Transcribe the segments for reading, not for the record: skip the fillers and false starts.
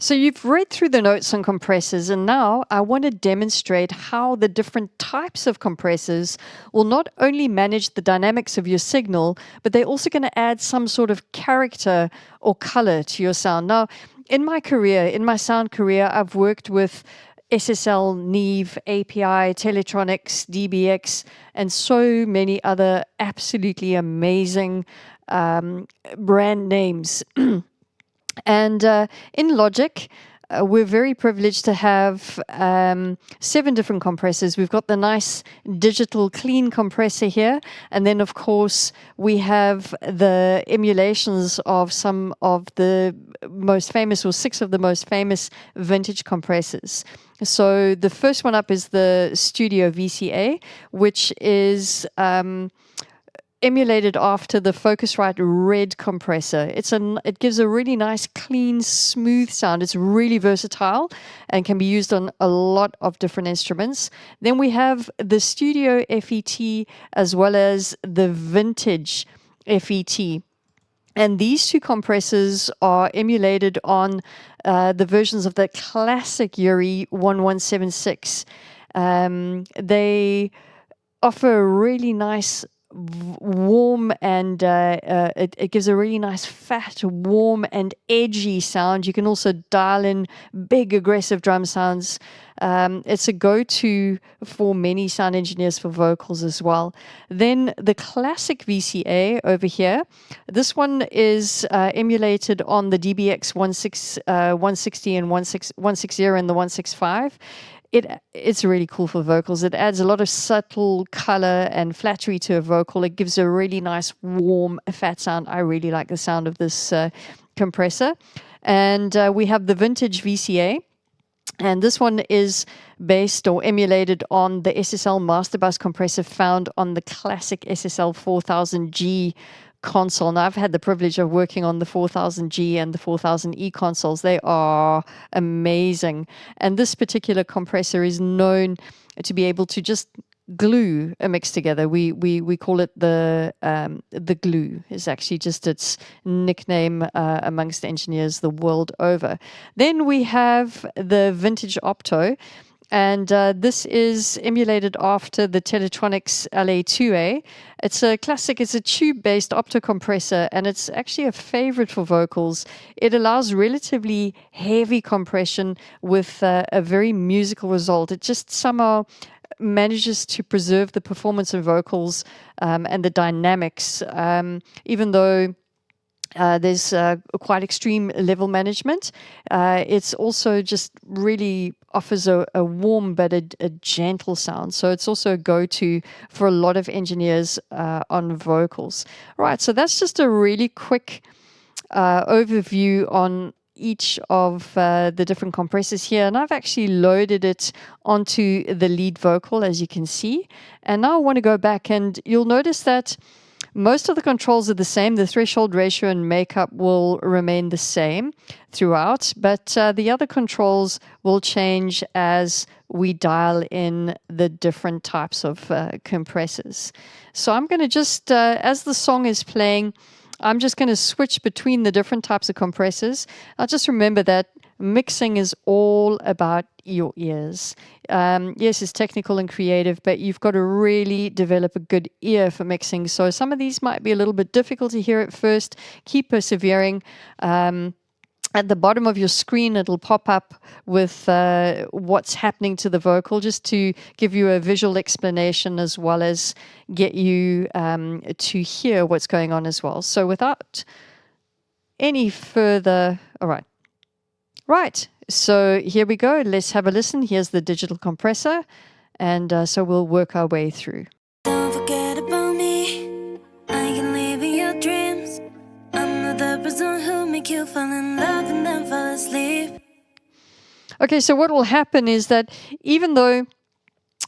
So you've read through the notes on compressors, and now I want to demonstrate how the different types of compressors will not only manage the dynamics of your signal, but they're also going to add some sort of character or color to your sound. Now, in my sound career, I've worked with SSL, Neve, API, Teletronics, DBX, and so many other absolutely amazing brand names. And in Logic, we're very privileged to have 7 different compressors. We've got the nice digital clean compressor here. And then, of course, we have the emulations of some of the most famous, or 6 of the most famous vintage compressors. So the first one up is the Studio VCA, which is emulated after the Focusrite Red compressor. It gives a really nice, clean, smooth sound. It's really versatile and can be used on a lot of different instruments. Then we have the Studio FET as well as the Vintage FET. And these 2 compressors are emulated on the versions of the classic Yuri 1176. They offer a really nice warm and it gives a really nice fat, warm and edgy sound. You can also dial in big aggressive drum sounds. It's a go-to for many sound engineers for vocals as well. Then the classic VCA over here, this one is emulated on the DBX 160 and 160 and the 165. It's really cool for vocals. It adds a lot of subtle color and flattery to a vocal. It gives a really nice, warm, fat sound. I really like the sound of this compressor. And we have the Vintage VCA. And this one is based or emulated on the SSL Masterbus compressor found on the classic SSL 4000G console. Now, I've had the privilege of working on the 4000G and the 4000E consoles. They are amazing. And this particular compressor is known to be able to just glue a mix together. We call it the glue, is actually just its nickname amongst engineers the world over. Then we have the Vintage Opto. And this is emulated after the Teletronics LA2A. It's a classic, it's a tube-based optocompressor, and it's actually a favorite for vocals. It allows relatively heavy compression with a very musical result. It just somehow manages to preserve the performance of vocals and the dynamics, even though there's quite extreme level management. It's also just really offers a warm but a gentle sound. So it's also a go-to for a lot of engineers on vocals. Right, so that's just a really quick overview on each of the different compressors here. And I've actually loaded it onto the lead vocal, as you can see. And now I want to go back, and you'll notice that most of the controls are the same. The threshold ratio and makeup will remain the same throughout, but the other controls will change as we dial in the different types of compressors. So I'm going to just, as the song is playing, I'm just going to switch between the different types of compressors. I'll just remember that mixing is all about your ears. Yes, it's technical and creative, but you've got to really develop a good ear for mixing. So some of these might be a little bit difficult to hear at first. Keep persevering. At the bottom of your screen, it'll pop up with what's happening to the vocal, just to give you a visual explanation as well as get you to hear what's going on as well. So without any further, all right. Right, so here we go. Let's have a listen. Here's the digital compressor, and so we'll work our way through. Don't forget about me. I can live in your dreams. I'm not the person who make you fall in love and then fall asleep. Okay, so what will happen is that even though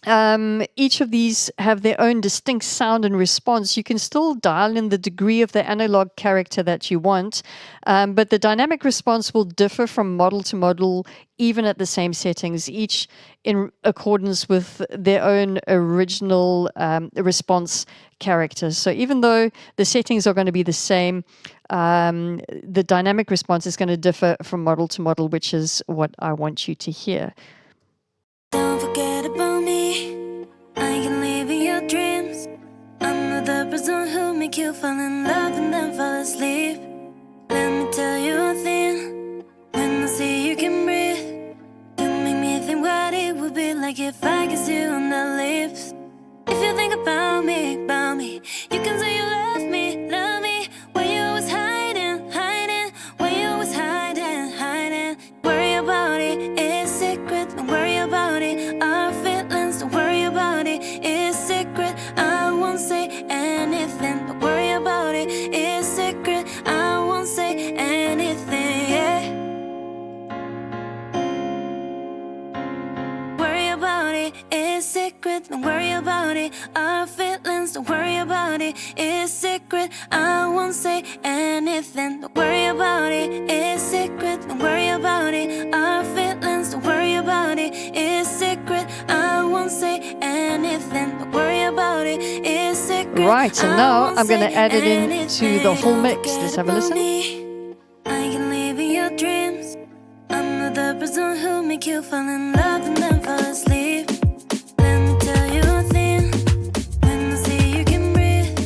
each of these have their own distinct sound and response. You can still dial in the degree of the analog character that you want, but the dynamic response will differ from model to model, even at the same settings, each in accordance with their own original response characters. So even though the settings are going to be the same, the dynamic response is going to differ from model to model, which is what I want you to hear. Don't forget about me. I can live in your dreams. I'm not the person who make you fall in love and then fall asleep. Let me tell you a thing. When I see you can breathe, you make me think what it would be like if I kiss you on the lips. If you think about me, you can say you love me, where you always hiding, where you always hiding. Worry about it, it's secret. Don't worry about it, our feelings. Don't worry about it, it's secret. I won't say anything. Don't worry about it, it's secret. I won't say anything. Yeah. Worry about it, it's secret. Don't worry about it, our feelings. Don't worry about it, it's secret. I won't say anything. Don't worry about it, it's secret. Don't worry about it, our feelings. Don't worry about it, it's secret. I won't say anything. Don't worry about it, it's secret. Right, so now I'm going to add it into the whole mix. Let's have a listen. I can live in your dreams. I'm not the person who make you fall in love and then fall asleep. Let me tell you a thing. When I see you can breathe,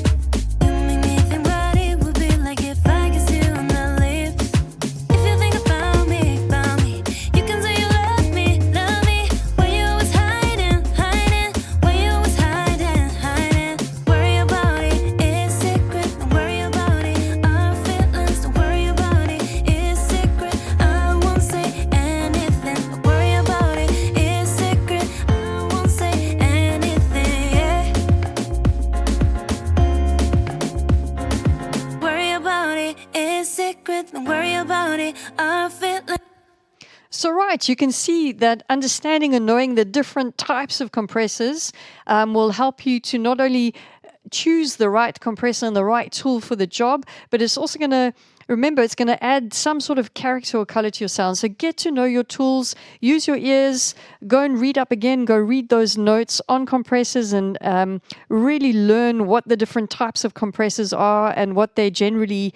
you make me think what it would be like if I kiss you on the lips. If you think about me, you can say you love me, where you always hiding, where you always hiding. Worry about it, it's secret. Don't worry about it, our feelings. Don't worry about it, it's secret. I won't say anything. Don't worry about it, it's secret. I won't say anything. Yeah. Worry about it, it's secret. Don't worry about it, our feelings. So right, you can see that understanding and knowing the different types of compressors will help you to not only choose the right compressor and the right tool for the job, but it's also going to, remember, it's going to add some sort of character or color to your sound. So get to know your tools, use your ears, go and read up again, go read those notes on compressors and really learn what the different types of compressors are and what they're generally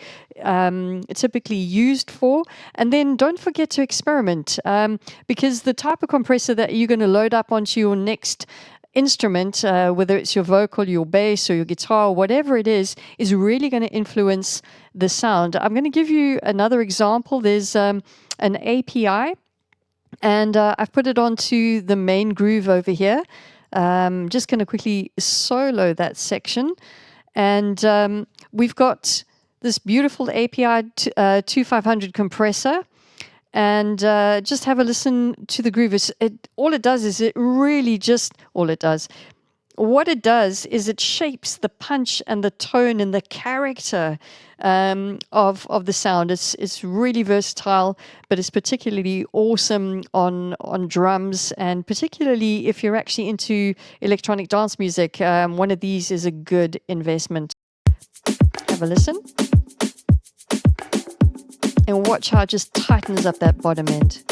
typically used for. And then don't forget to experiment because the type of compressor that you're going to load up onto your next instrument, whether it's your vocal, your bass, or your guitar, whatever it is really going to influence the sound. I'm going to give you another example. There's an API, and I've put it onto the main groove over here. Just going to quickly solo that section. And we've got this beautiful API 2500 compressor. And just have a listen to the groove. All it does is what it does is it shapes the punch and the tone and the character of the sound. It's really versatile, but it's particularly awesome on drums, and particularly if you're actually into electronic dance music, one of these is a good investment. Have a listen. And watch how it just tightens up that bottom end.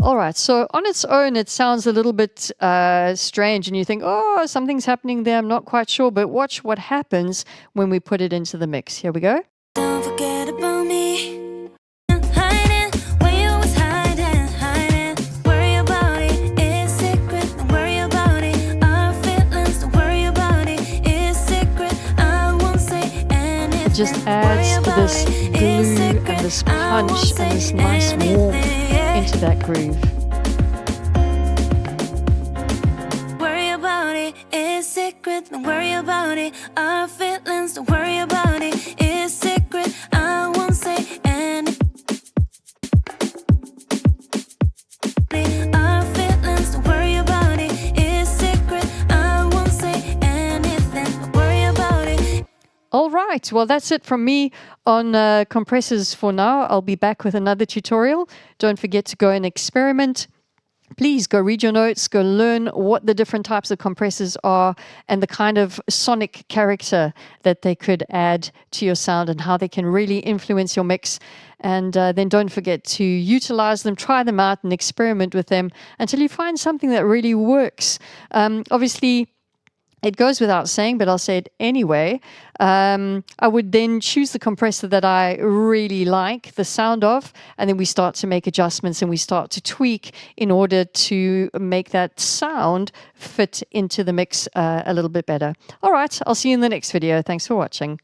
All right, so on its own, it sounds a little bit strange, and you think, oh, something's happening there, I'm not quite sure, but watch what happens when we put it into the mix. Here we go. Don't forget about me. Just adds this glue and this punch and this nice warmth into that groove. Worry about it, it's secret. Don't worry about it, our feelings. Don't worry about it, it's secret. I won't say anything. Our feelings. Don't worry about it, it's secret. I won't say anything. Don't worry about it. right, well, that's it from me on compressors for now. I'll be back with another tutorial. Don't forget to go and experiment. Please go read your notes, go learn what the different types of compressors are and the kind of sonic character that they could add to your sound and how they can really influence your mix. And then don't forget to utilize them, try them out and experiment with them until you find something that really works. Obviously, it goes without saying, but I'll say it anyway. I would then choose the compressor that I really like the sound of, and then we start to make adjustments and we start to tweak in order to make that sound fit into the mix a little bit better. All right, I'll see you in the next video. Thanks for watching.